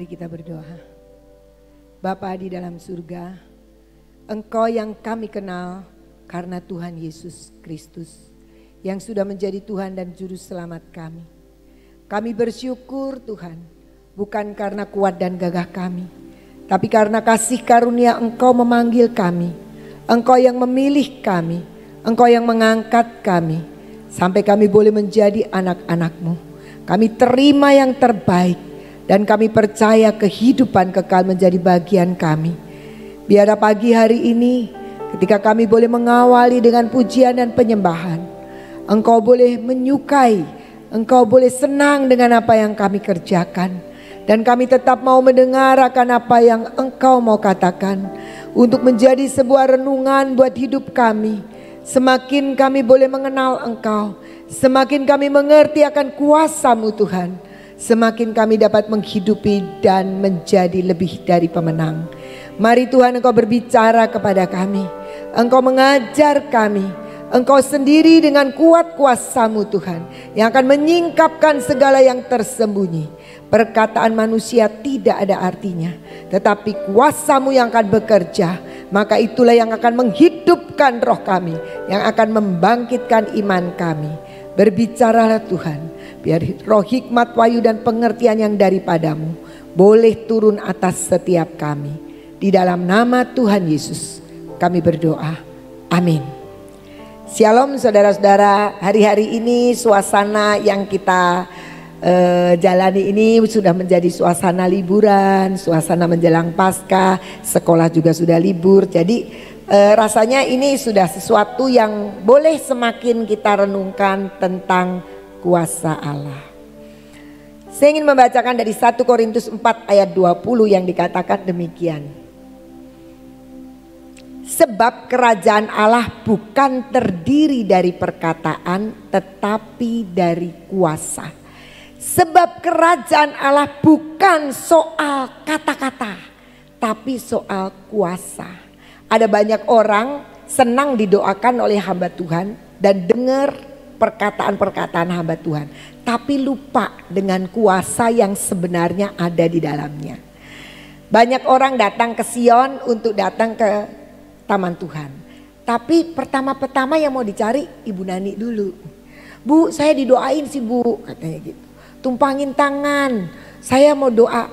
Mari kita berdoa. Bapa di dalam surga, Engkau yang kami kenal karena Tuhan Yesus Kristus yang sudah menjadi Tuhan dan Juru Selamat kami. Kami bersyukur Tuhan, bukan karena kuat dan gagah kami, tapi karena kasih karunia Engkau memanggil kami. Engkau yang memilih kami, Engkau yang mengangkat kami, sampai kami boleh menjadi anak-anak-Mu. Kami terima yang terbaik. Dan kami percaya kehidupan kekal menjadi bagian kami. Biar pagi hari ini ketika kami boleh mengawali dengan pujian dan penyembahan, Engkau boleh menyukai, Engkau boleh senang dengan apa yang kami kerjakan. Dan kami tetap mau mendengar akan apa yang Engkau mau katakan. Untuk menjadi sebuah renungan buat hidup kami. Semakin kami boleh mengenal Engkau, semakin kami mengerti akan kuasa-Mu Tuhan, semakin kami dapat menghidupi dan menjadi lebih dari pemenang. Mari Tuhan Engkau berbicara kepada kami. Engkau mengajar kami. Engkau sendiri dengan kuat kuasa-Mu Tuhan yang akan menyingkapkan segala yang tersembunyi. Perkataan manusia tidak ada artinya, tetapi kuasa-Mu yang akan bekerja. Maka itulah yang akan menghidupkan roh kami, yang akan membangkitkan iman kami. Berbicaralah Tuhan. Biar roh hikmat, wahyu dan pengertian yang daripadamu boleh turun atas setiap kami. Di dalam nama Tuhan Yesus kami berdoa. Amin. Shalom saudara-saudara. Hari-hari ini suasana yang kita jalani ini sudah menjadi suasana liburan, suasana menjelang Paskah, sekolah juga sudah libur. Jadi rasanya ini sudah sesuatu yang boleh semakin kita renungkan tentang kuasa Allah. Saya ingin membacakan dari 1 Korintus 4 ayat 20 yang dikatakan demikian. Sebab kerajaan Allah bukan terdiri dari perkataan tetapi dari kuasa. Sebab kerajaan Allah bukan soal kata-kata tapi soal kuasa. Ada banyak orang senang didoakan oleh hamba Tuhan dan dengar perkataan-perkataan hamba Tuhan, tapi lupa dengan kuasa yang sebenarnya ada di dalamnya. Banyak orang datang ke Sion untuk datang ke taman Tuhan, tapi pertama-pertama yang mau dicari Ibu Nani dulu. Bu, saya didoain sih Bu, katanya gitu. Tumpangin tangan, saya mau doa.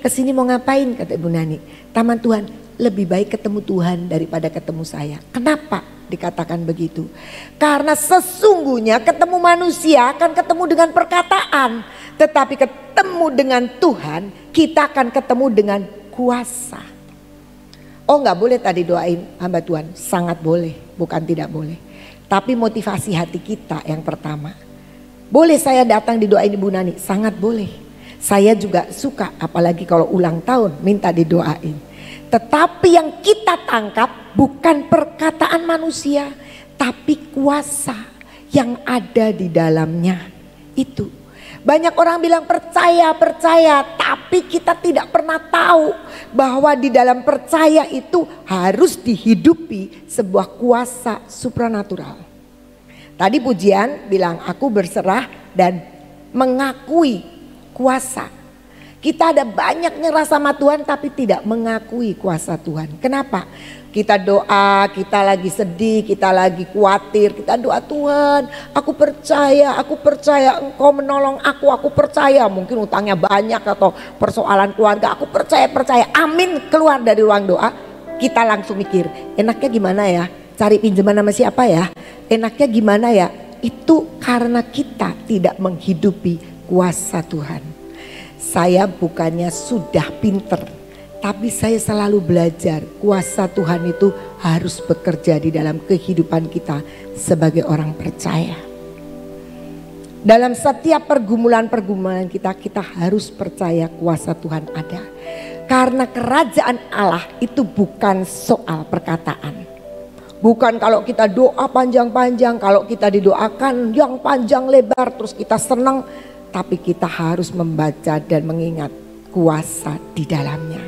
Kesini mau ngapain, kata Ibu Nani? Taman Tuhan. Lebih baik ketemu Tuhan daripada ketemu saya. Kenapa dikatakan begitu? Karena sesungguhnya ketemu manusia akan ketemu dengan perkataan. Tetapi ketemu dengan Tuhan kita akan ketemu dengan kuasa. Oh gak boleh tadi doain hamba Tuhan? Sangat boleh, bukan tidak boleh. Tapi motivasi hati kita yang pertama. Boleh saya datang didoain Ibu Nani? Sangat boleh. Saya juga suka, apalagi kalau ulang tahun minta didoain. Tetapi yang kita tangkap bukan perkataan manusia, tapi kuasa yang ada di dalamnya itu. Banyak orang bilang percaya, tapi kita tidak pernah tahu bahwa di dalam percaya itu harus dihidupi sebuah kuasa supranatural. Tadi pujian bilang aku berserah dan mengakui kuasa. Kita ada banyak nyerah sama Tuhan tapi tidak mengakui kuasa Tuhan. Kenapa? Kita doa, kita lagi sedih, kita lagi khawatir, kita doa Tuhan, aku percaya Engkau menolong aku percaya. Mungkin utangnya banyak atau persoalan keluarga, aku percaya. Amin, keluar dari ruang doa, kita langsung mikir, enaknya gimana ya? Cari pinjaman sama siapa ya? Enaknya gimana ya? Itu karena kita tidak menghidupi kuasa Tuhan. Saya bukannya sudah pinter, tapi saya selalu belajar kuasa Tuhan itu harus bekerja di dalam kehidupan kita sebagai orang percaya. Dalam setiap pergumulan kita harus percaya kuasa Tuhan ada. Karena kerajaan Allah itu bukan soal perkataan. Bukan kalau kita doa panjang-panjang, kalau kita didoakan yang panjang lebar terus kita senang. Tapi kita harus membaca dan mengingat kuasa di dalamnya.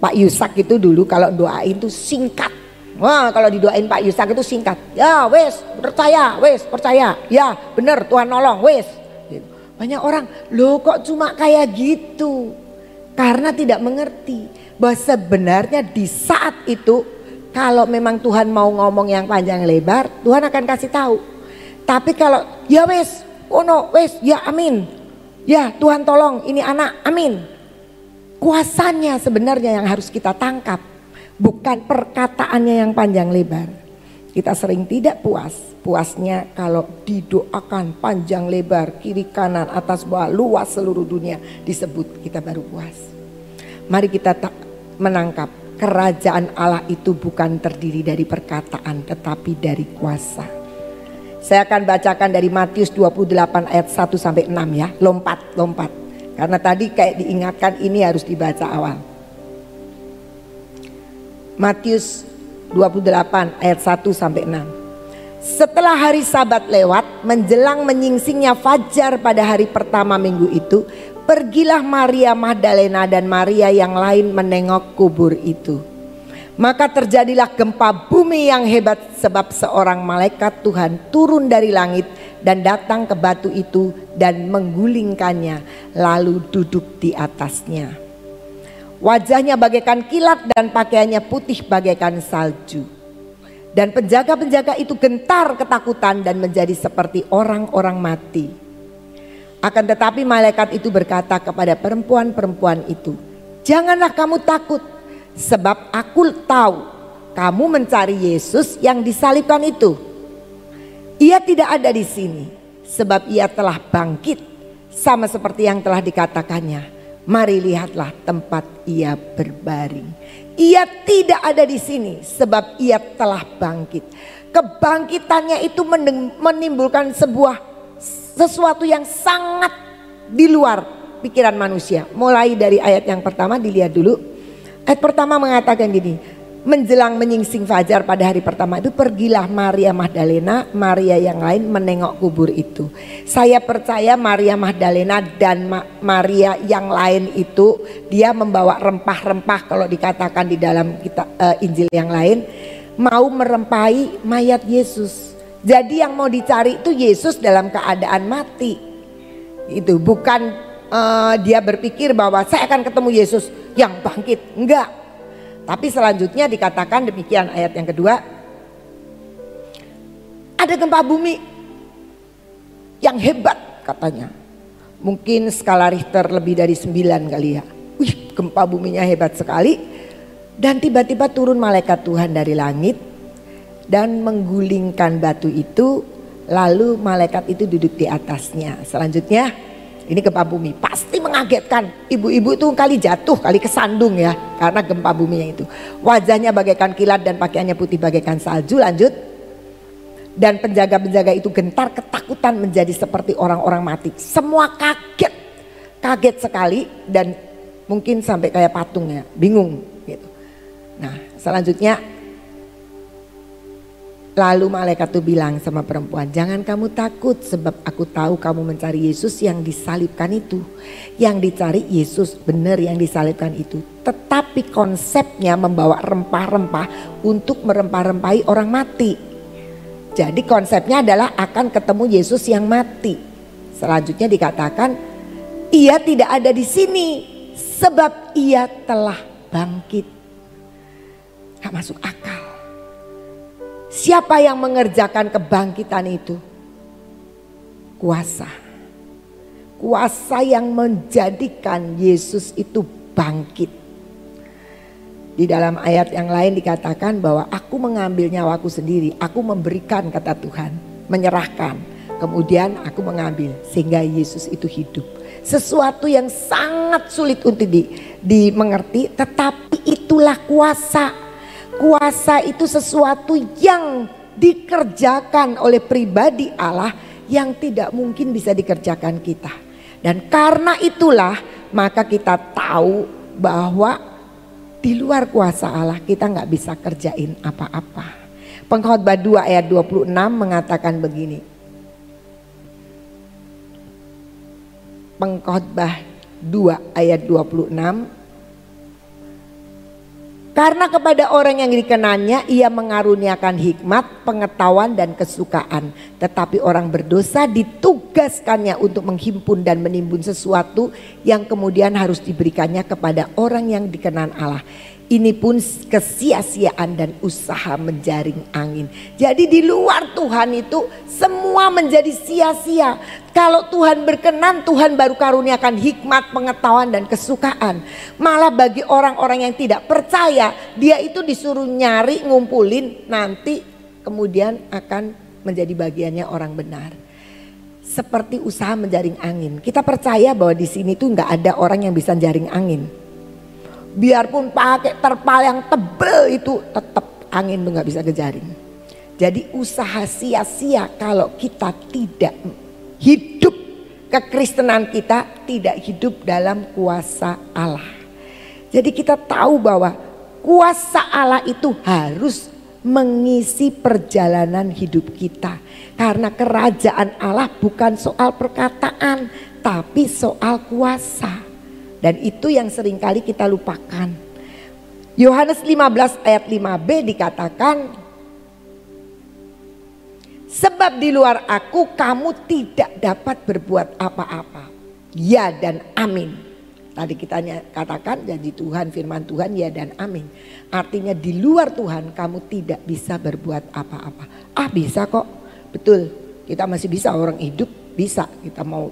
Pak Yusak itu dulu kalau doain itu singkat. Wah, kalau didoain Pak Yusak itu singkat. Ya wes percaya, ya bener Tuhan nolong wes. Banyak orang, loh kok cuma kayak gitu? Karena tidak mengerti bahwa sebenarnya di saat itu kalau memang Tuhan mau ngomong yang panjang lebar, Tuhan akan kasih tahu. Tapi kalau ya wes, oh no wes, ya amin. Ya Tuhan tolong ini anak, amin. Kuasanya sebenarnya yang harus kita tangkap, bukan perkataannya yang panjang lebar. Kita sering tidak puasnya kalau didoakan panjang lebar, kiri kanan atas bawah luas seluruh dunia disebut, kita baru puas. Mari kita menangkap kerajaan Allah itu bukan terdiri dari perkataan tetapi dari kuasa. Saya akan bacakan dari Matius 28 ayat 1 sampai 6 ya, lompat. Karena tadi kayak diingatkan ini harus dibaca awal. Matius 28 ayat 1 sampai 6. Setelah hari Sabat lewat, menjelang menyingsingnya fajar pada hari pertama minggu itu, pergilah Maria Magdalena dan Maria yang lain menengok kubur itu. Maka terjadilah gempa bumi yang hebat sebab seorang malaikat Tuhan turun dari langit dan datang ke batu itu dan menggulingkannya lalu duduk di atasnya. Wajahnya bagaikan kilat dan pakaiannya putih bagaikan salju. Dan penjaga-penjaga itu gentar ketakutan dan menjadi seperti orang-orang mati. Akan tetapi malaikat itu berkata kepada perempuan-perempuan itu, "Janganlah kamu takut, sebab aku tahu kamu mencari Yesus yang disalibkan itu. Ia tidak ada di sini, sebab ia telah bangkit, sama seperti yang telah dikatakannya. Mari lihatlah tempat ia berbaring. Ia tidak ada di sini sebab ia telah bangkit." Kebangkitannya itu menimbulkan sesuatu yang sangat di luar pikiran manusia. Mulai dari ayat yang pertama dilihat dulu. Ayat pertama mengatakan gini, menjelang menyingsing fajar pada hari pertama itu pergilah Maria Magdalena, Maria yang lain menengok kubur itu. Saya percaya Maria Magdalena dan Maria yang lain itu dia membawa rempah-rempah, kalau dikatakan di dalam Injil yang lain, mau merempahi mayat Yesus. Jadi yang mau dicari itu Yesus dalam keadaan mati. Itu bukan dia berpikir bahwa saya akan ketemu Yesus yang bangkit, enggak. Tapi selanjutnya dikatakan demikian ayat yang kedua. Ada gempa bumi yang hebat katanya. Mungkin skala Richter lebih dari 9 kali ya. Wih, gempa buminya hebat sekali. Dan tiba-tiba turun malaikat Tuhan dari langit dan menggulingkan batu itu. Lalu malaikat itu duduk di atasnya. Selanjutnya ini gempa bumi, pasti mengagetkan. Ibu-ibu itu kali jatuh, kali kesandung ya, karena gempa buminya itu. Wajahnya bagaikan kilat dan pakaiannya putih bagaikan salju. Lanjut. Dan penjaga-penjaga itu gentar ketakutan menjadi seperti orang-orang mati. Semua kaget sekali dan mungkin sampai kayak patung ya, bingung gitu. Nah selanjutnya, lalu malaikat itu bilang sama perempuan, "Jangan kamu takut sebab aku tahu kamu mencari Yesus yang disalibkan itu." Yang dicari Yesus benar yang disalibkan itu. Tetapi konsepnya membawa rempah-rempah untuk merempah-rempahi orang mati. Jadi konsepnya adalah akan ketemu Yesus yang mati. Selanjutnya dikatakan, ia tidak ada di sini sebab ia telah bangkit. Gak masuk akal. Siapa yang mengerjakan kebangkitan itu? Kuasa. Kuasa yang menjadikan Yesus itu bangkit. Di dalam ayat yang lain dikatakan bahwa aku mengambil nyawaku sendiri. Aku memberikan, kata Tuhan, menyerahkan. Kemudian aku mengambil sehingga Yesus itu hidup. Sesuatu yang sangat sulit untuk dimengerti, tetapi itulah kuasa. Kuasa itu sesuatu yang dikerjakan oleh pribadi Allah yang tidak mungkin bisa dikerjakan kita. Dan karena itulah maka kita tahu bahwa di luar kuasa Allah kita nggak bisa kerjain apa-apa. Pengkhotbah 2 ayat 26 mengatakan begini. Pengkhotbah 2 ayat 26. Karena kepada orang yang dikenannya ia mengaruniakan hikmat, pengetahuan dan kesukaan. Tetapi orang berdosa ditugaskannya untuk menghimpun dan menimbun sesuatu yang kemudian harus diberikannya kepada orang yang dikenan Allah. Ini pun kesia-siaan dan usaha menjaring angin. Jadi di luar Tuhan itu semua menjadi sia-sia. Kalau Tuhan berkenan, Tuhan baru karuniakan hikmat, pengetahuan dan kesukaan. Malah bagi orang-orang yang tidak percaya, dia itu disuruh nyari, ngumpulin, nanti kemudian akan menjadi bagiannya orang benar. Seperti usaha menjaring angin. Kita percaya bahwa di sini tuh nggak ada orang yang bisa jaring angin. Biarpun pakai terpal yang tebel itu tetap angin tuh nggak bisa kejaring. Jadi usaha sia-sia kalau kita tidak hidup kekristenan kita, tidak hidup dalam kuasa Allah. Jadi kita tahu bahwa kuasa Allah itu harus mengisi perjalanan hidup kita. Karena kerajaan Allah bukan soal perkataan, tapi soal kuasa. Dan itu yang seringkali kita lupakan. Yohanes 15 ayat 5b dikatakan, sebab di luar aku kamu tidak dapat berbuat apa-apa. Ya dan amin. Tadi kita katakan janji Tuhan, firman Tuhan ya dan amin. Artinya di luar Tuhan kamu tidak bisa berbuat apa-apa. Bisa kok, betul. Kita masih bisa, orang hidup bisa, kita mau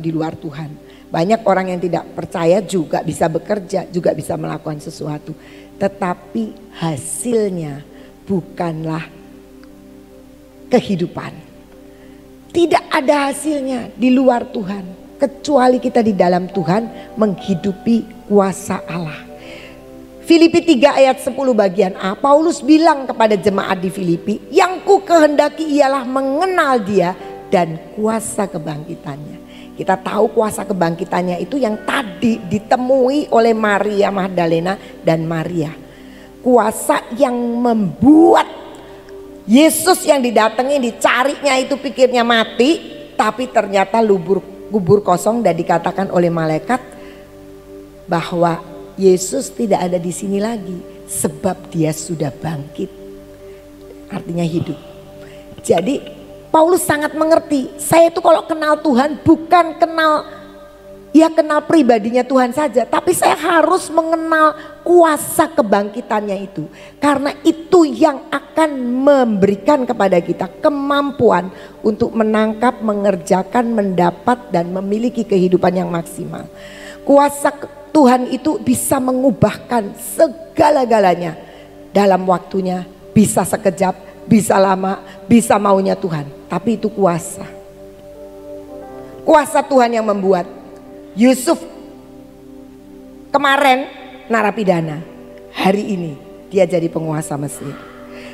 di luar Tuhan. Banyak orang yang tidak percaya juga bisa bekerja, juga bisa melakukan sesuatu. Tetapi hasilnya bukanlah kehidupan. Tidak ada hasilnya di luar Tuhan. Kecuali kita di dalam Tuhan menghidupi kuasa Allah. Filipi 3 ayat 10 bagian A, Paulus bilang kepada jemaat di Filipi, yang ku kehendaki ialah mengenal dia dan kuasa kebangkitannya. Kita tahu kuasa kebangkitannya itu yang tadi ditemui oleh Maria Magdalena dan Maria. Kuasa yang membuat Yesus yang didatangi, dicarinya itu pikirnya mati, tapi ternyata kubur kosong dan dikatakan oleh malaikat bahwa Yesus tidak ada di sini lagi sebab dia sudah bangkit. Artinya hidup. Jadi Paulus sangat mengerti, saya itu kalau kenal Tuhan bukan kenal pribadinya Tuhan saja, tapi saya harus mengenal kuasa kebangkitannya itu. Karena itu yang akan memberikan kepada kita kemampuan untuk menangkap, mengerjakan, mendapat dan memiliki kehidupan yang maksimal. Kuasa Tuhan itu bisa mengubahkan segala-galanya dalam waktunya, bisa sekejap, bisa lama, bisa maunya Tuhan. Tapi itu kuasa. Kuasa Tuhan yang membuat Yusuf kemarin narapidana, hari ini dia jadi penguasa Mesir.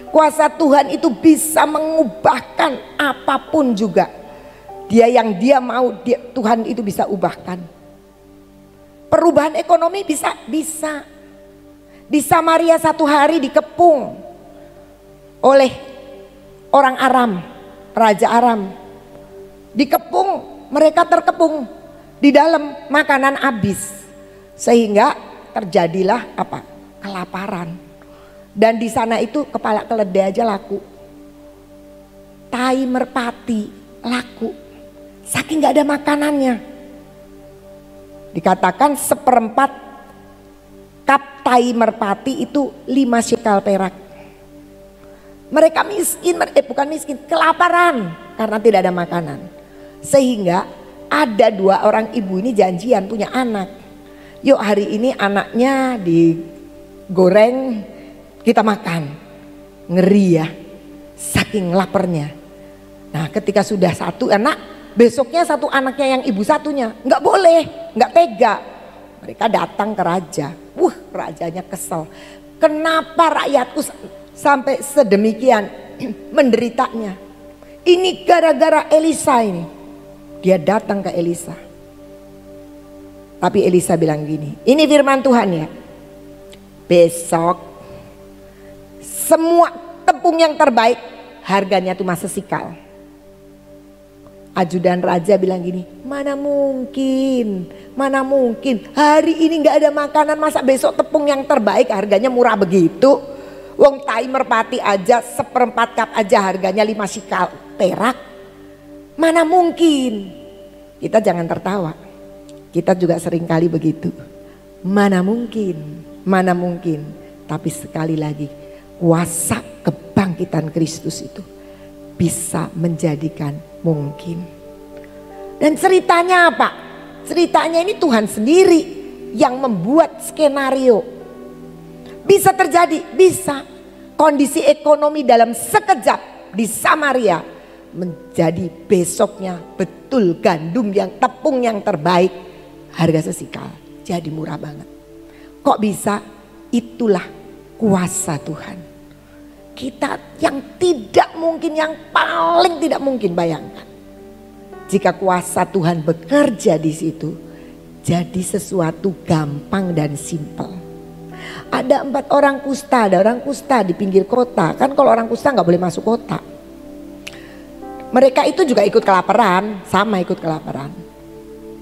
Kuasa Tuhan itu bisa mengubahkan apapun juga. Dia mau, Tuhan itu bisa ubahkan. Perubahan ekonomi bisa. Di Samaria satu hari dikepung oleh orang Aram. Raja Aram dikepung, mereka terkepung di dalam, makanan habis sehingga terjadilah kelaparan. Dan di sana itu kepala keledai aja laku, tai merpati laku, saking nggak ada makanannya. Dikatakan 1/4 kap tai merpati itu 5 shekel perak. Mereka bukan miskin, kelaparan karena tidak ada makanan. Sehingga ada 2 orang ibu ini janjian punya anak. Yuk hari ini anaknya digoreng, kita makan. Ngeri ya, saking laparnya. Nah ketika sudah 1 anak, besoknya 1 anaknya yang ibu satunya. Nggak boleh, nggak tega. Mereka datang ke raja. Rajanya kesel. Kenapa rakyatku sampai sedemikian menderitanya? Ini gara-gara Elisa ini. Dia datang ke Elisa. Tapi Elisa bilang gini, ini firman Tuhan ya. Besok semua tepung yang terbaik harganya cuma sesikal. Ajudan raja bilang gini, mana mungkin Mana mungkin hari ini nggak ada makanan, masa besok tepung yang terbaik harganya murah begitu. Wong tai merpati aja seperempat cup aja harganya 5 sikal perak. Mana mungkin. Kita jangan tertawa. Kita juga sering kali begitu. Mana mungkin. Mana mungkin. Tapi sekali lagi kuasa kebangkitan Kristus itu bisa menjadikan mungkin. Dan ceritanya apa? Ceritanya ini Tuhan sendiri yang membuat skenario. Bisa terjadi, bisa. Kondisi ekonomi dalam sekejap di Samaria menjadi besoknya betul gandum yang tepung yang terbaik harga sesikal. Jadi murah banget. Kok bisa? Itulah kuasa Tuhan. Kita yang tidak mungkin, yang paling tidak mungkin, bayangkan. Jika kuasa Tuhan bekerja di situ, jadi sesuatu gampang dan simpel. Ada 4 orang kusta, ada orang kusta di pinggir kota. Kan kalau orang kusta nggak boleh masuk kota. Mereka itu juga ikut kelaparan, sama ikut kelaparan.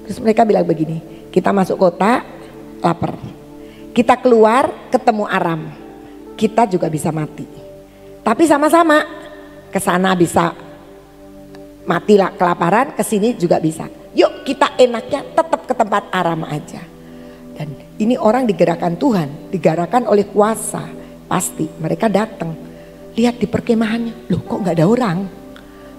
Terus mereka bilang begini, kita masuk kota, lapar. Kita keluar, ketemu Aram. Kita juga bisa mati. Tapi sama-sama, ke sana bisa mati lah kelaparan, kesini juga bisa. Yuk kita enaknya tetap ke tempat Aram aja. Dan ini orang digerakkan Tuhan, digerakkan oleh kuasa. Pasti mereka datang. Lihat di perkemahannya, loh kok gak ada orang?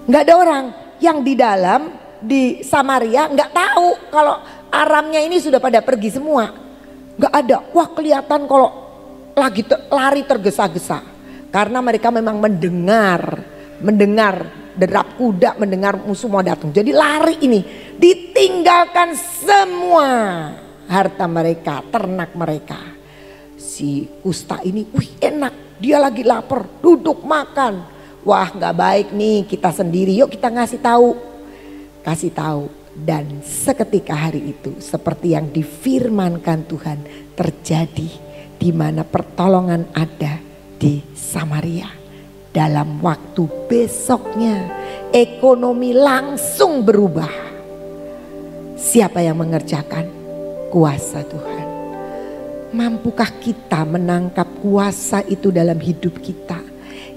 Gak ada orang. Yang di dalam, di Samaria gak tahu kalau Aramnya ini sudah pada pergi semua. Gak ada. Wah kelihatan kalau lagi lari tergesa-gesa. Karena mereka memang mendengar derap kuda, mendengar musuh mau datang. Jadi lari ini, ditinggalkan semua harta mereka, ternak mereka. Si kusta ini, wih enak, dia lagi lapar, duduk makan. Wah nggak baik nih kita sendiri, yuk kita ngasih tahu. Kasih tahu. Dan seketika hari itu seperti yang difirmankan Tuhan terjadi, di mana pertolongan ada di Samaria. Dalam waktu besoknya ekonomi langsung berubah. Siapa yang mengerjakan? Kuasa Tuhan. Mampukah kita menangkap kuasa itu dalam hidup kita?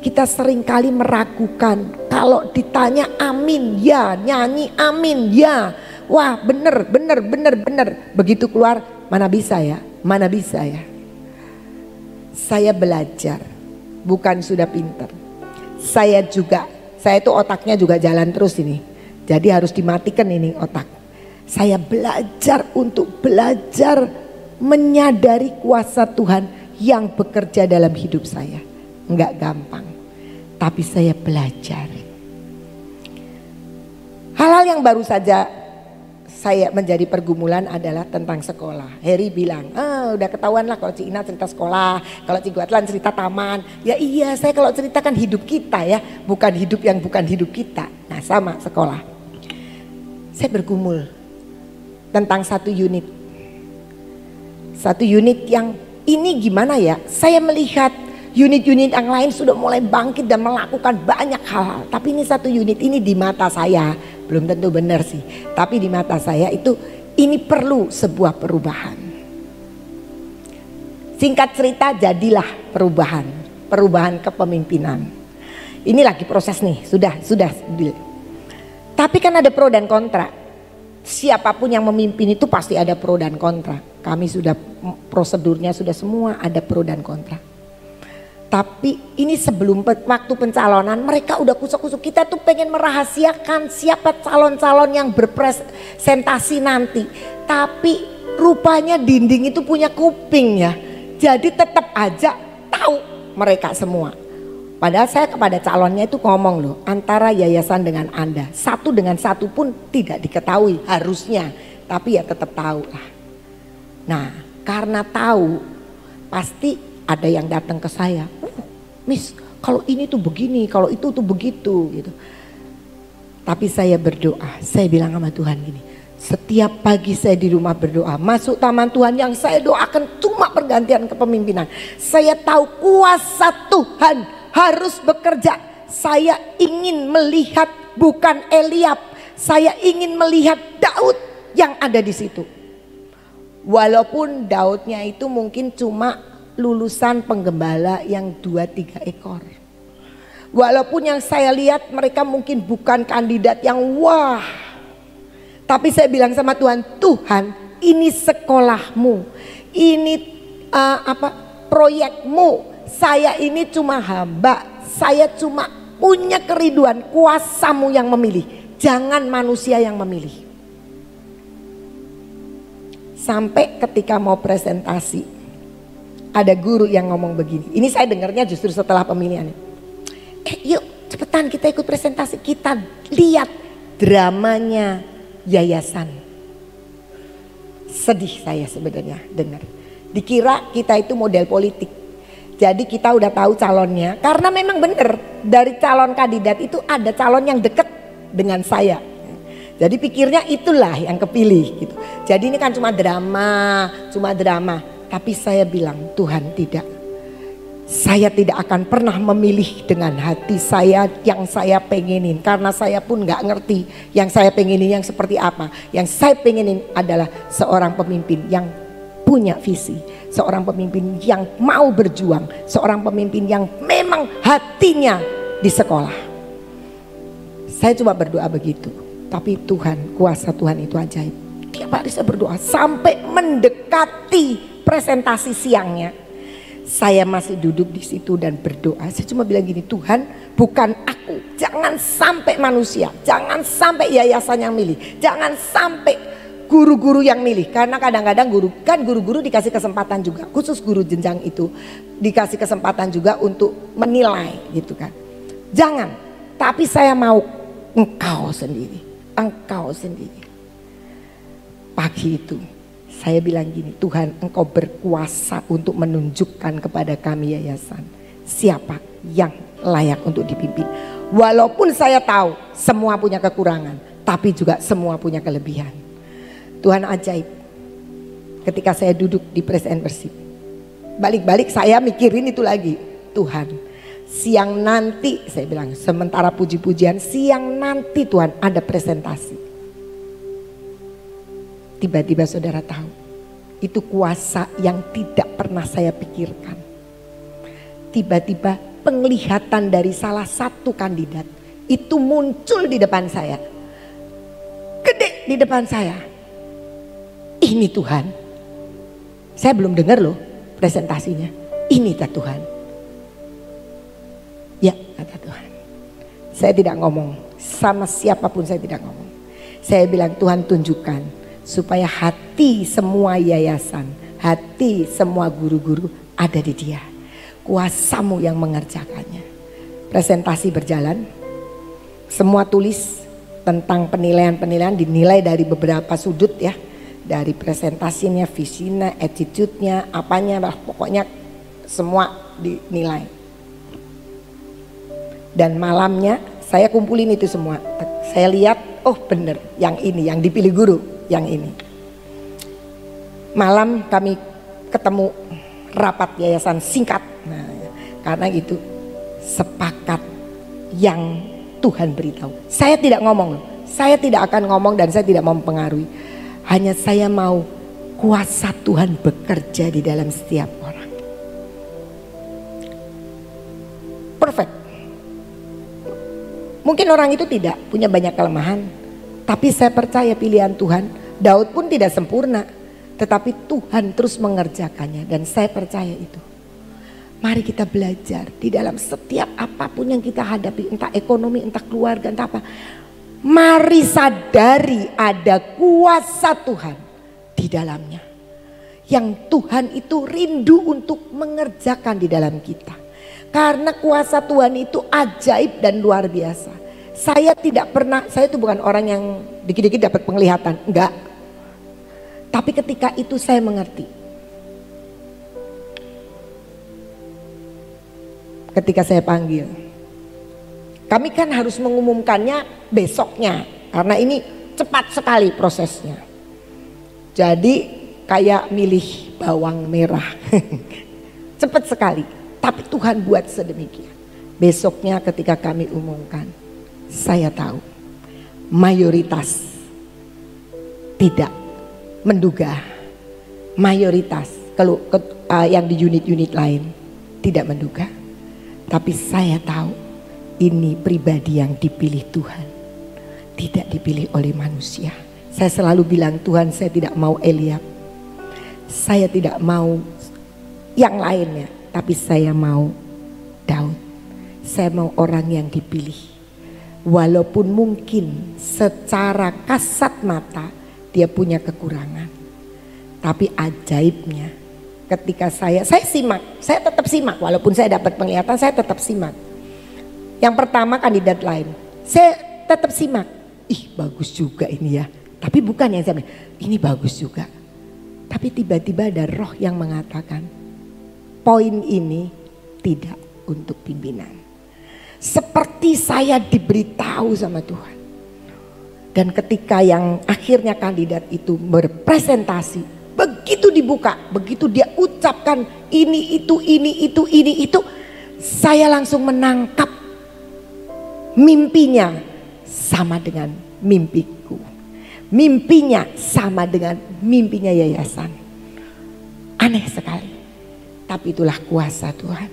Kita seringkali meragukan. Kalau ditanya amin ya, nyanyi amin ya. Wah bener. Begitu keluar, mana bisa ya, mana bisa ya. Saya belajar, bukan sudah pinter. Saya itu otaknya juga jalan terus ini. Jadi harus dimatikan ini otak. Saya belajar untuk belajar menyadari kuasa Tuhan yang bekerja dalam hidup saya. Enggak gampang. Tapi saya belajar. Hal-hal yang baru saja saya menjadi pergumulan adalah tentang sekolah. Heri bilang, udah ketahuan lah kalau Ci Ina cerita sekolah, kalau Ci Guatlan cerita taman. Ya iya, saya kalau ceritakan hidup kita ya, bukan hidup yang bukan hidup kita. Nah sama sekolah. Saya bergumul tentang satu unit. Satu unit yang ini gimana ya, saya melihat unit-unit yang lain sudah mulai bangkit dan melakukan banyak hal. Tapi ini satu unit ini di mata saya, belum tentu benar sih. Tapi di mata saya itu ini perlu sebuah perubahan. Singkat cerita jadilah perubahan. Perubahan kepemimpinan. Ini lagi proses nih, sudah. Tapi kan ada pro dan kontra. Siapapun yang memimpin itu pasti ada pro dan kontra. Kami sudah prosedurnya sudah semua ada pro dan kontra. Tapi ini sebelum waktu pencalonan mereka udah kusuk-kusuk. Kita tuh pengen merahasiakan siapa calon-calon yang berpresentasi nanti. Tapi rupanya dinding itu punya kuping ya. Jadi tetap aja tahu mereka semua. Padahal saya kepada calonnya itu ngomong loh, antara yayasan dengan Anda. Satu dengan satu pun tidak diketahui harusnya. Tapi ya tetap tahu lah. Nah karena tahu pasti ada yang datang ke saya. Miss, kalau ini tuh begini, kalau itu tuh begitu gitu. Tapi saya berdoa, saya bilang sama Tuhan gini, setiap pagi saya di rumah berdoa, masuk taman Tuhan yang saya doakan cuma pergantian kepemimpinan. Saya tahu kuasa Tuhan harus bekerja. Saya ingin melihat bukan Eliab, saya ingin melihat Daud yang ada di situ. Walaupun Daudnya itu mungkin cuma lulusan penggembala yang 2-3 ekor. Walaupun yang saya lihat mereka mungkin bukan kandidat yang wah. Tapi saya bilang sama Tuhan, Tuhan ini sekolahmu, ini proyekmu. Saya ini cuma hamba, saya cuma punya kerinduan, kuasamu yang memilih. Jangan manusia yang memilih. Sampai ketika mau presentasi, ada guru yang ngomong begini. Ini saya dengarnya justru setelah pemilihan. Yuk cepetan kita ikut presentasi, kita lihat dramanya yayasan. Sedih saya sebenarnya dengar. Dikira kita itu model politik. Jadi kita udah tahu calonnya. Karena memang benar dari calon kandidat itu ada calon yang dekat dengan saya. Jadi pikirnya itulah yang kepilih gitu. Jadi ini kan cuma drama. Tapi saya bilang Tuhan tidak. Saya tidak akan pernah memilih dengan hati saya yang saya pengenin. Karena saya pun gak ngerti yang saya pengenin yang seperti apa. Yang saya pengenin adalah seorang pemimpin yang punya visi. Seorang pemimpin yang mau berjuang. Seorang pemimpin yang memang hatinya di sekolah. Saya cuma berdoa begitu. Tapi Tuhan, kuasa Tuhan itu ajaib. Tiap hari saya berdoa sampai mendekati presentasi siangnya. Saya masih duduk di situ dan berdoa. Saya cuma bilang gini, Tuhan bukan aku. Jangan sampai manusia. Jangan sampai yayasan yang milih. Jangan sampai guru-guru yang milih. Karena kadang-kadang guru-guru dikasih kesempatan juga. Khusus guru jenjang itu dikasih kesempatan juga untuk menilai gitu kan. Jangan. Tapi saya mau engkau sendiri. Engkau sendiri. Pagi itu saya bilang gini, Tuhan engkau berkuasa untuk menunjukkan kepada kami yayasan siapa yang layak untuk dipimpin. Walaupun saya tahu semua punya kekurangan, tapi juga semua punya kelebihan. Tuhan ajaib. Ketika saya duduk di press and worship, balik-balik saya mikirin itu lagi. Tuhan, siang nanti saya bilang, sementara puji-pujian, siang nanti Tuhan ada presentasi. Tiba-tiba saudara tahu, itu kuasa yang tidak pernah saya pikirkan. Tiba-tiba penglihatan dari salah satu kandidat itu muncul di depan saya. Gede di depan saya. Ini Tuhan. Saya belum dengar loh presentasinya. Ini tak Tuhan. Ya kata Tuhan. Saya tidak ngomong. Sama siapapun saya tidak ngomong. Saya bilang Tuhan tunjukkan. Supaya hati semua yayasan, hati semua guru-guru ada di dia. Kuasamu yang mengerjakannya. Presentasi berjalan. Semua tulis tentang penilaian-penilaian dinilai dari beberapa sudut ya. Dari presentasinya, visinya, attitude-nya, apanya, pokoknya semua dinilai. Dan malamnya saya kumpulin itu semua. Saya lihat, oh bener yang ini, yang dipilih guru. Yang ini malam kami ketemu rapat yayasan singkat. Nah, karena itu sepakat yang Tuhan beritahu. Saya tidak ngomong, saya tidak akan ngomong dan saya tidak mau mempengaruhi. Hanya saya mau kuasa Tuhan bekerja di dalam setiap orang. Perfect. Mungkin orang itu tidak punya banyak kelemahan, tapi saya percaya pilihan Tuhan. Daud pun tidak sempurna, tetapi Tuhan terus mengerjakannya dan saya percaya itu. Mari kita belajar di dalam setiap apapun yang kita hadapi, entah ekonomi, entah keluarga, entah apa. Mari sadari ada kuasa Tuhan di dalamnya. Yang Tuhan itu rindu untuk mengerjakan di dalam kita. Karena kuasa Tuhan itu ajaib dan luar biasa. Saya tidak pernah, saya itu bukan orang yang dikit-dikit dapat penglihatan, enggak. Tapi ketika itu saya mengerti. Ketika saya panggil. Kami kan harus mengumumkannya besoknya. Karena ini cepat sekali prosesnya. Jadi kayak milih bawang merah. Cepat sekali. Tapi Tuhan buat sedemikian. Besoknya ketika kami umumkan. Saya tahu. Mayoritas tidak menduga mayoritas yang di unit-unit lain tidak menduga. Tapi saya tahu ini pribadi yang dipilih Tuhan, tidak dipilih oleh manusia. Saya selalu bilang, Tuhan, saya tidak mau Eliab, saya tidak mau yang lainnya, tapi saya mau Daud. Saya mau orang yang dipilih. Walaupun mungkin secara kasat mata dia punya kekurangan, tapi ajaibnya ketika saya simak, saya tetap simak. Walaupun saya dapat penglihatan, saya tetap simak. Yang pertama kandidat lain, saya tetap simak. Ih, bagus juga ini ya. Tapi bukan yang saya bilang, ini bagus juga. Tapi tiba-tiba ada roh yang mengatakan, poin ini tidak untuk pimpinan. Seperti saya diberitahu sama Tuhan. Dan ketika yang akhirnya kandidat itu berpresentasi, begitu dibuka, begitu dia ucapkan ini itu, saya langsung menangkap mimpinya sama dengan mimpiku. Mimpinya sama dengan mimpinya yayasan. Aneh sekali. Tapi itulah kuasa Tuhan.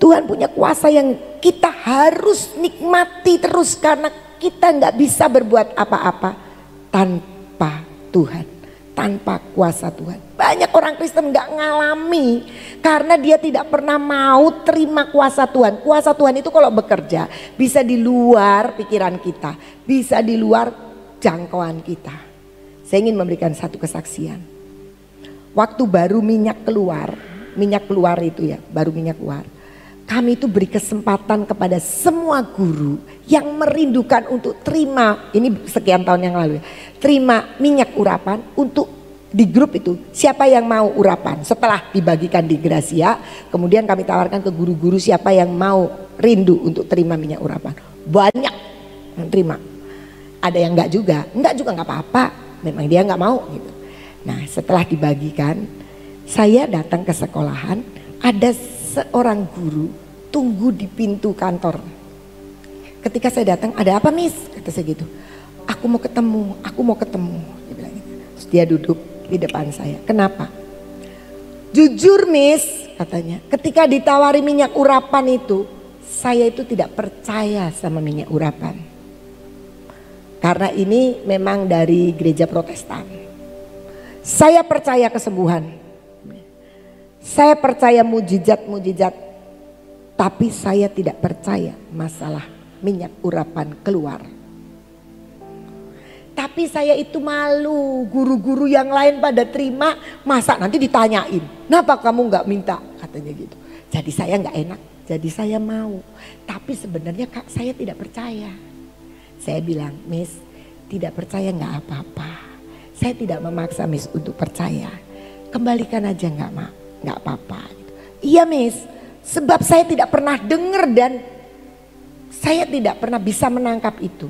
Tuhan punya kuasa yang kita harus nikmati terus, karena kita nggak bisa berbuat apa-apa tanpa Tuhan, tanpa kuasa Tuhan. Banyak orang Kristen nggak ngalami karena dia tidak pernah mau terima kuasa Tuhan. Kuasa Tuhan itu kalau bekerja bisa di luar pikiran kita, bisa di luar jangkauan kita. Saya ingin memberikan satu kesaksian. Waktu baru minyak keluar itu ya, baru minyak keluar. Kami itu beri kesempatan kepada semua guru yang merindukan untuk terima, ini sekian tahun yang lalu ya, terima minyak urapan untuk di grup itu. Siapa yang mau urapan? Setelah dibagikan di Gracia, kemudian kami tawarkan ke guru-guru siapa yang mau rindu untuk terima minyak urapan. Banyak yang terima. Ada yang enggak juga enggak apa-apa, memang dia enggak mau gitu. Nah, setelah dibagikan, saya datang ke sekolahan, ada seorang guru tunggu di pintu kantor. Ketika saya datang, ada apa Miss? Kata saya gitu. Aku mau ketemu. Dia bilang gitu. Terus dia duduk di depan saya. Kenapa? Jujur Miss, katanya, ketika ditawari minyak urapan itu, saya itu tidak percaya sama minyak urapan. Karena ini memang dari gereja Protestan. Saya percaya kesembuhan. Saya percaya mujizat-mujizat, tapi saya tidak percaya masalah minyak urapan keluar. Tapi saya itu malu, guru-guru yang lain pada terima, masa nanti ditanyain, kenapa kamu nggak minta, katanya gitu. Jadi saya nggak enak, jadi saya mau. Tapi sebenarnya Kak, saya tidak percaya. Saya bilang, Miss, tidak percaya nggak apa-apa. Saya tidak memaksa Miss untuk percaya, kembalikan aja nggak apa-apa. Iya Miss, sebab saya tidak pernah dengar dan saya tidak pernah bisa menangkap itu.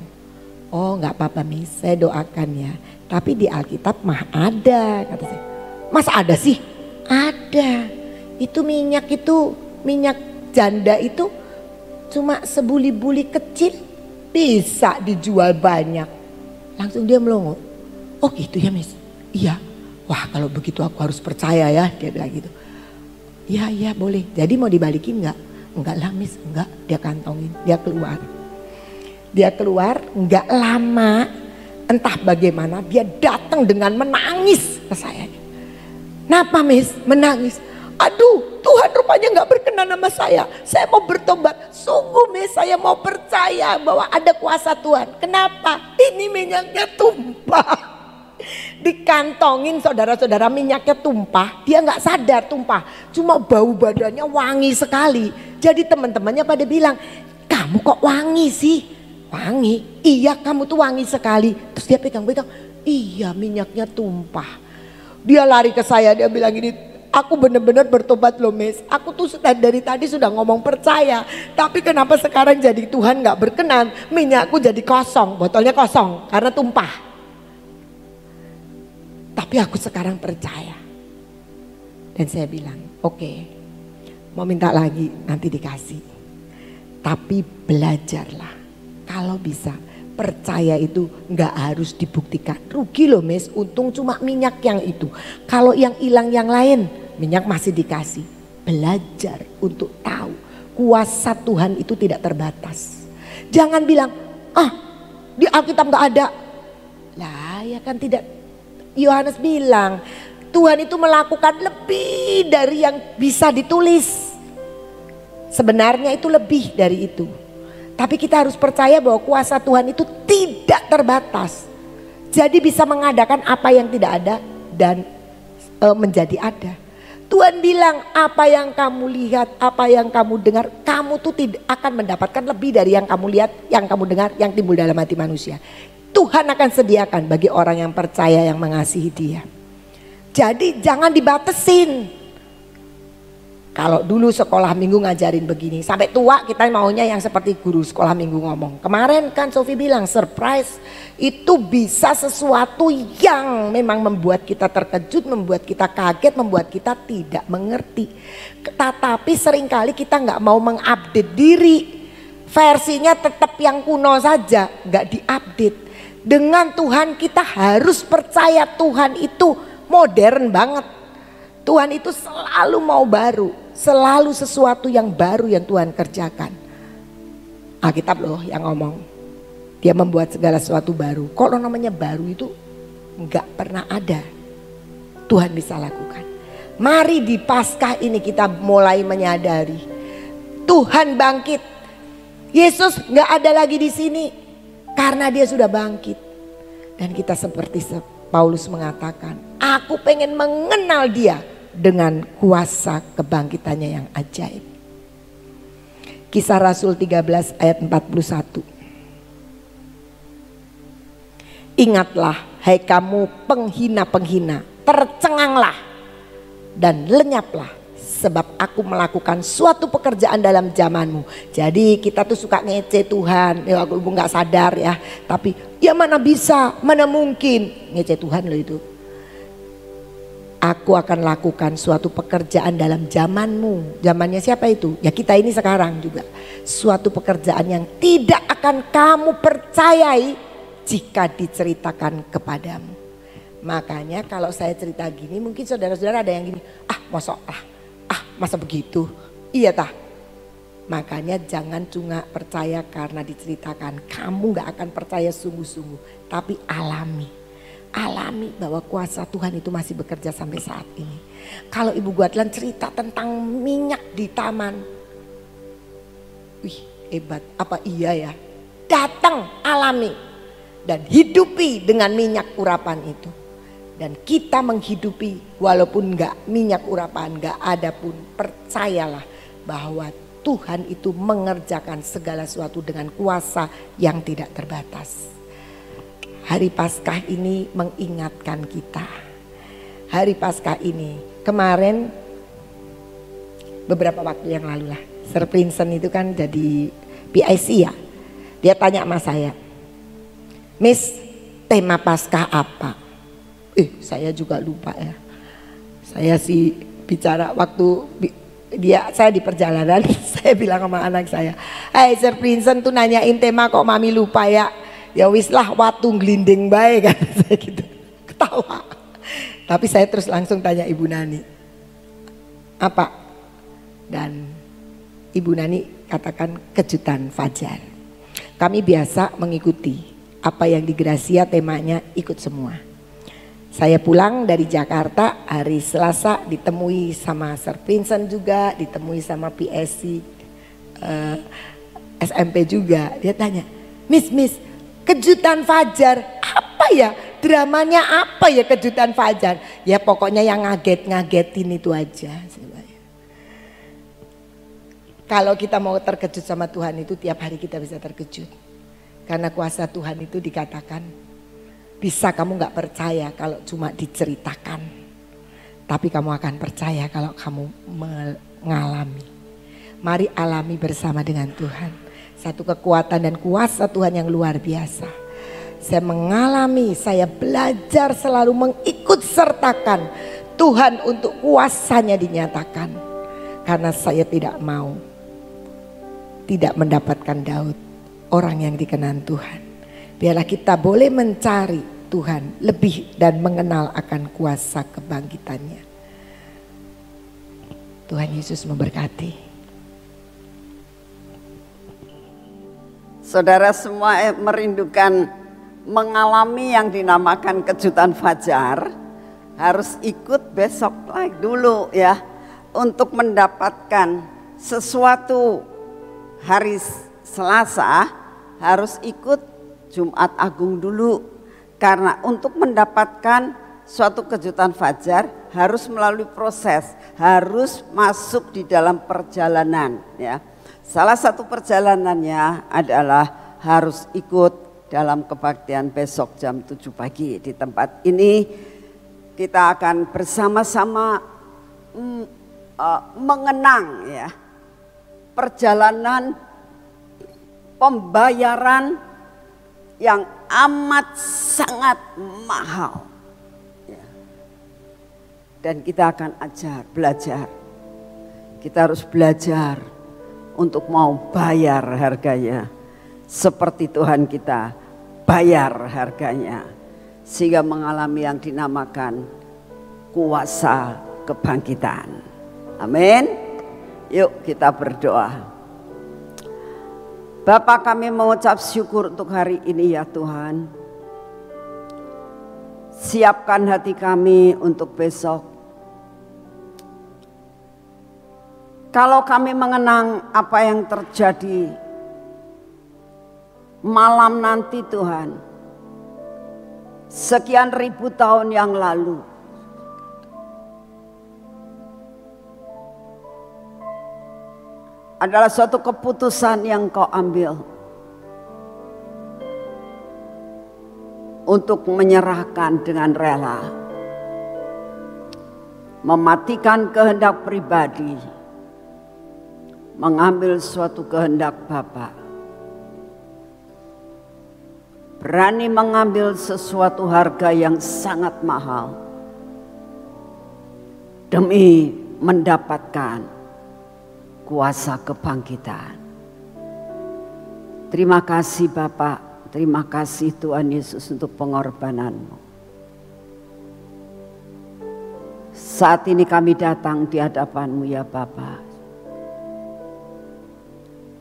Oh nggak apa-apa Miss, saya doakan ya. Tapi di Alkitab mah ada, kata saya. Masa ada sih? Ada. Itu minyak janda itu cuma sebuli-buli kecil bisa dijual banyak. Langsung dia melongo. Oh gitu ya Miss? Iya. Wah kalau begitu aku harus percaya ya, dia bilang gitu. Iya boleh. Jadi mau dibalikin nggak? Enggak lah Miss, enggak. Dia kantongin, dia keluar. Dia keluar, enggak lama, entah bagaimana dia datang dengan menangis ke saya. Kenapa Miss? Menangis. Aduh Tuhan rupanya nggak berkenan sama saya. Saya mau bertobat. Sungguh Miss, saya mau percaya bahwa ada kuasa Tuhan. Kenapa? Ini minyaknya tumpah. Dikantongin saudara-saudara, minyaknya tumpah. Dia nggak sadar tumpah. Cuma bau badannya wangi sekali. Jadi teman-temannya pada bilang, kamu kok wangi sih? Wangi? Iya kamu tuh wangi sekali. Terus dia pegang-pegang, iya minyaknya tumpah. Dia lari ke saya, dia bilang gini, aku benar-benar bertobat loh Miss. Aku tuh dari tadi sudah ngomong percaya. Tapi kenapa sekarang jadi Tuhan gak berkenan. Minyakku jadi kosong, botolnya kosong karena tumpah. Tapi aku sekarang percaya. Dan saya bilang, oke, mau minta lagi nanti dikasih. Tapi belajarlah. Kalau bisa Percaya itu nggak harus dibuktikan. Rugi loh Miss, untung cuma minyak yang itu. Kalau yang hilang yang lain, minyak masih dikasih. Belajar untuk tahu kuasa Tuhan itu tidak terbatas. Jangan bilang, di Alkitab nggak ada. Lah ya kan tidak. Yohanes bilang, Tuhan itu melakukan lebih dari yang bisa ditulis. Sebenarnya itu lebih dari itu. Tapi kita harus percaya bahwa kuasa Tuhan itu tidak terbatas. Jadi bisa mengadakan apa yang tidak ada dan menjadi ada. Tuhan bilang apa yang kamu lihat, apa yang kamu dengar, kamu tuh tidak akan mendapatkan lebih dari yang kamu lihat, yang kamu dengar, yang timbul dalam hati manusia. Tuhan akan sediakan bagi orang yang percaya, yang mengasihi Dia. Jadi jangan dibatesin. Kalau dulu sekolah minggu ngajarin begini, sampai tua kita maunya yang seperti guru sekolah minggu ngomong. Kemarin kan Sofi bilang surprise itu bisa sesuatu yang memang membuat kita terkejut, membuat kita kaget, membuat kita tidak mengerti. Tetapi seringkali kita nggak mau mengupdate diri, versinya tetap yang kuno saja, nggak diupdate. Dengan Tuhan kita harus percaya Tuhan itu modern banget. Tuhan itu selalu mau baru, selalu sesuatu yang baru yang Tuhan kerjakan. Alkitab loh yang ngomong, Dia membuat segala sesuatu baru. Kalau namanya baru itu nggak pernah ada, Tuhan bisa lakukan. Mari di Paskah ini kita mulai menyadari Tuhan bangkit. Yesus nggak ada lagi di sini karena Dia sudah bangkit. Dan kita seperti Paulus mengatakan, aku pengen mengenal Dia dengan kuasa kebangkitannya yang ajaib. Kisah Rasul 13 ayat 41. Ingatlah hai kamu penghina-penghina, tercenganglah dan lenyaplah, sebab aku melakukan suatu pekerjaan dalam zamanmu. Jadi kita tuh suka ngece Tuhan, ya aku nggak sadar ya, tapi ya mana bisa, mana mungkin ngece Tuhan loh itu. Aku akan lakukan suatu pekerjaan dalam zamanmu. Zamannya siapa itu? Ya kita ini sekarang juga. Suatu pekerjaan yang tidak akan kamu percayai jika diceritakan kepadamu. Makanya kalau saya cerita gini, mungkin saudara-saudara ada yang gini, masa begitu? Iya tah. Makanya jangan cuma percaya karena diceritakan. Kamu gak akan percaya sungguh-sungguh, tapi alami bahwa kuasa Tuhan itu masih bekerja sampai saat ini. Kalau Ibu Guadlan cerita tentang minyak di taman, wih hebat, apa iya ya? Datang alami dan hidupi dengan minyak urapan itu. Dan kita menghidupi walaupun enggak minyak urapan, enggak ada pun, percayalah bahwa Tuhan itu mengerjakan segala sesuatu dengan kuasa yang tidak terbatas. Hari Paskah ini mengingatkan kita. Hari Paskah ini kemarin beberapa waktu yang lalu lah, Sir Prinsen itu kan jadi PIC ya. Dia tanya sama saya, Miss, tema Paskah apa? Saya juga lupa ya. Saya sih bicara waktu saya di perjalanan, saya bilang sama anak saya, "Hai Sir Prinsen tuh nanyain tema kok mami lupa ya." Ya wis lah watu ngelinding baik kan saya gitu, ketawa. Tapi saya terus langsung tanya Ibu Nani, apa? Dan Ibu Nani katakan kejutan fajar. Kami biasa mengikuti apa yang di Gracia temanya ikut semua. Saya pulang dari Jakarta hari Selasa ditemui sama Sir Vincent juga, ditemui sama PSC SMP juga. Dia tanya, Miss kejutan fajar apa ya? Dramanya apa ya kejutan fajar? Ya pokoknya yang ngagetin itu aja. Kalau kita mau terkejut sama Tuhan itu tiap hari kita bisa terkejut. Karena kuasa Tuhan itu dikatakan bisa kamu gak percaya kalau cuma diceritakan. Tapi kamu akan percaya kalau kamu mengalami. Mari alami bersama dengan Tuhan. Satu kekuatan dan kuasa Tuhan yang luar biasa. Saya mengalami, saya belajar selalu mengikut sertakan Tuhan untuk kuasanya dinyatakan. Karena saya tidak mau tidak mendapatkan Daud, orang yang dikenan Tuhan. Biarlah kita boleh mencari Tuhan lebih dan mengenal akan kuasa kebangkitannya. Tuhan Yesus memberkati. Saudara semua merindukan mengalami yang dinamakan kejutan fajar, harus ikut besok lagi dulu ya, untuk mendapatkan sesuatu hari Selasa harus ikut Jumat Agung dulu, karena untuk mendapatkan suatu kejutan fajar harus melalui proses, harus masuk di dalam perjalanan ya. Salah satu perjalanannya adalah harus ikut dalam kebaktian besok jam 7 pagi di tempat ini. Kita akan bersama-sama mengenang ya perjalanan pembayaran yang amat sangat mahal ya. Dan kita akan belajar. Kita harus belajar untuk mau bayar harganya seperti Tuhan kita bayar harganya, sehingga mengalami yang dinamakan kuasa kebangkitan. Amin. Yuk kita berdoa. Bapa, kami mengucap syukur untuk hari ini ya Tuhan. Siapkan hati kami untuk besok. Kalau kami mengenang apa yang terjadi malam nanti Tuhan, sekian ribu tahun yang lalu, adalah suatu keputusan yang Kau ambil untuk menyerahkan dengan rela, mematikan kehendak pribadi, mengambil suatu kehendak Bapa, berani mengambil sesuatu harga yang sangat mahal demi mendapatkan kuasa kebangkitan. Terima kasih Bapak, terima kasih Tuhan Yesus untuk pengorbanan-Mu. Saat ini kami datang di hadapan-Mu ya Bapak.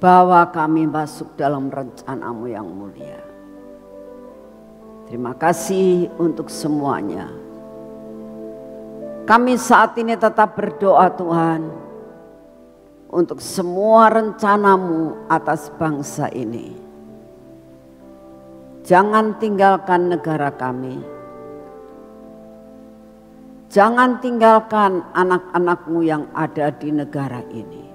Bawa kami masuk dalam rencana-Mu yang mulia. Terima kasih untuk semuanya. Kami saat ini tetap berdoa Tuhan, untuk semua rencana-Mu atas bangsa ini. Jangan tinggalkan negara kami. Jangan tinggalkan anak-anak-Mu yang ada di negara ini.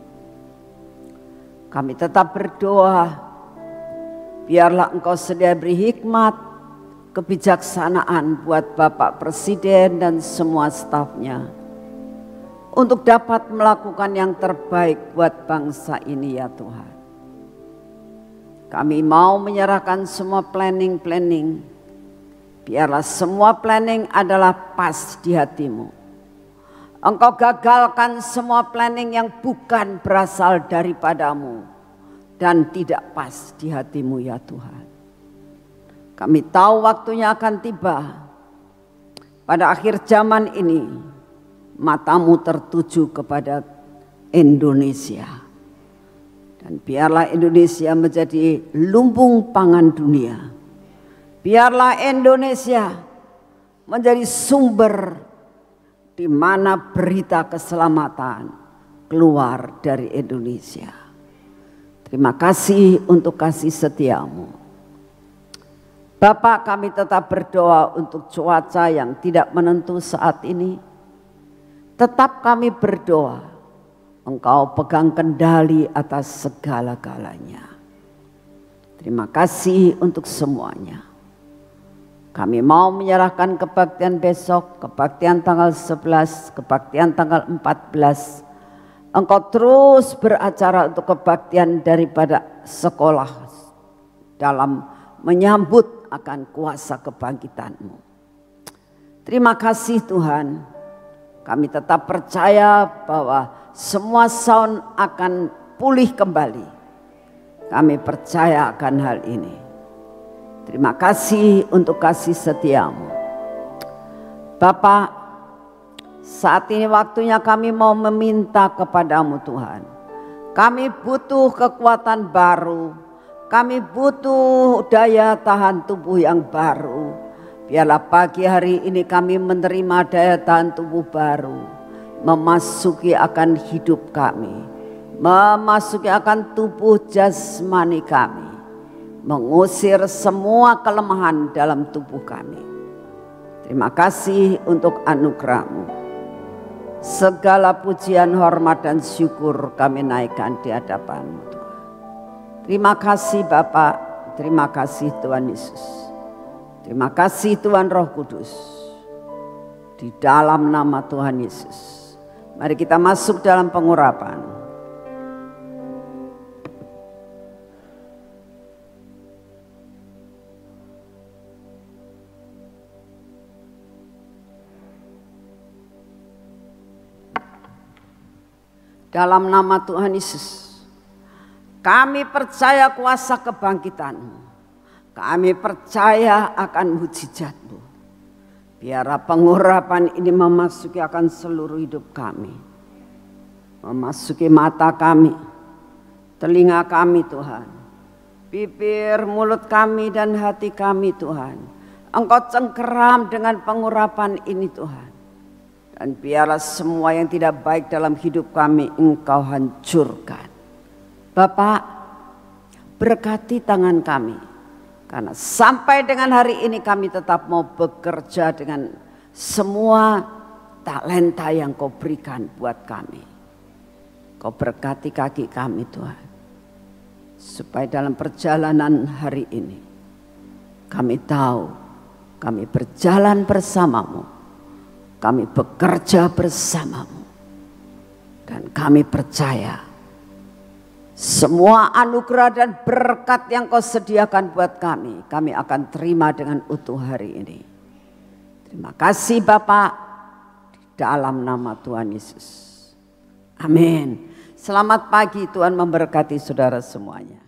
Kami tetap berdoa, biarlah Engkau sedia beri hikmat, kebijaksanaan buat Bapak Presiden dan semua stafnya, untuk dapat melakukan yang terbaik buat bangsa ini ya Tuhan. Kami mau menyerahkan semua planning, biarlah semua planning adalah pas di hati-Mu. Engkau gagalkan semua planning yang bukan berasal daripadamu dan tidak pas di hati-Mu ya Tuhan. Kami tahu waktunya akan tiba. Pada akhir zaman ini mata-Mu tertuju kepada Indonesia. Dan biarlah Indonesia menjadi lumbung pangan dunia. Biarlah Indonesia menjadi sumber di mana berita keselamatan keluar dari Indonesia. Terima kasih untuk kasih setia-Mu. Bapak, kami tetap berdoa untuk cuaca yang tidak menentu saat ini. Tetap kami berdoa, Engkau pegang kendali atas segala-galanya. Terima kasih untuk semuanya. Kami mau menyerahkan kebaktian besok, kebaktian tanggal 11, kebaktian tanggal 14. Engkau terus beracara untuk kebaktian daripada sekolah dalam menyambut akan kuasa kebangkitan-Mu. Terima kasih Tuhan. Kami tetap percaya bahwa semua sound akan pulih kembali. Kami percaya akan hal ini. Terima kasih untuk kasih setiamu. Bapak, saat ini waktunya kami mau meminta kepadamu Tuhan. Kami butuh kekuatan baru. Kami butuh daya tahan tubuh yang baru. Biarlah pagi hari ini kami menerima daya tahan tubuh baru, memasuki akan hidup kami, memasuki akan tubuh jasmani kami, mengusir semua kelemahan dalam tubuh kami. Terima kasih untuk anugerah-Mu. Segala pujian, hormat dan syukur kami naikkan di hadapan-Mu Tuhan. Terima kasih Bapak, terima kasih Tuhan Yesus. Terima kasih Tuhan Roh Kudus. Di dalam nama Tuhan Yesus, mari kita masuk dalam pengurapan. Dalam nama Tuhan Yesus, kami percaya kuasa kebangkitan-Mu. Kami percaya akan mujizat-Mu. Biarlah pengurapan ini memasuki akan seluruh hidup kami. Memasuki mata kami, telinga kami Tuhan. Bibir, mulut kami dan hati kami Tuhan. Engkau cengkeram dengan pengurapan ini Tuhan. Dan biarlah semua yang tidak baik dalam hidup kami Engkau hancurkan. Bapak, berkati tangan kami. Karena sampai dengan hari ini kami tetap mau bekerja dengan semua talenta yang Kau berikan buat kami. Kau berkati kaki kami Tuhan. Supaya dalam perjalanan hari ini kami tahu kami berjalan bersama-Mu. Kami bekerja bersama-Mu. Dan kami percaya semua anugerah dan berkat yang Kau sediakan buat kami akan terima dengan utuh hari ini. Terima kasih Bapak, di dalam nama Tuhan Yesus. Amin. Selamat pagi, Tuhan memberkati saudara semuanya.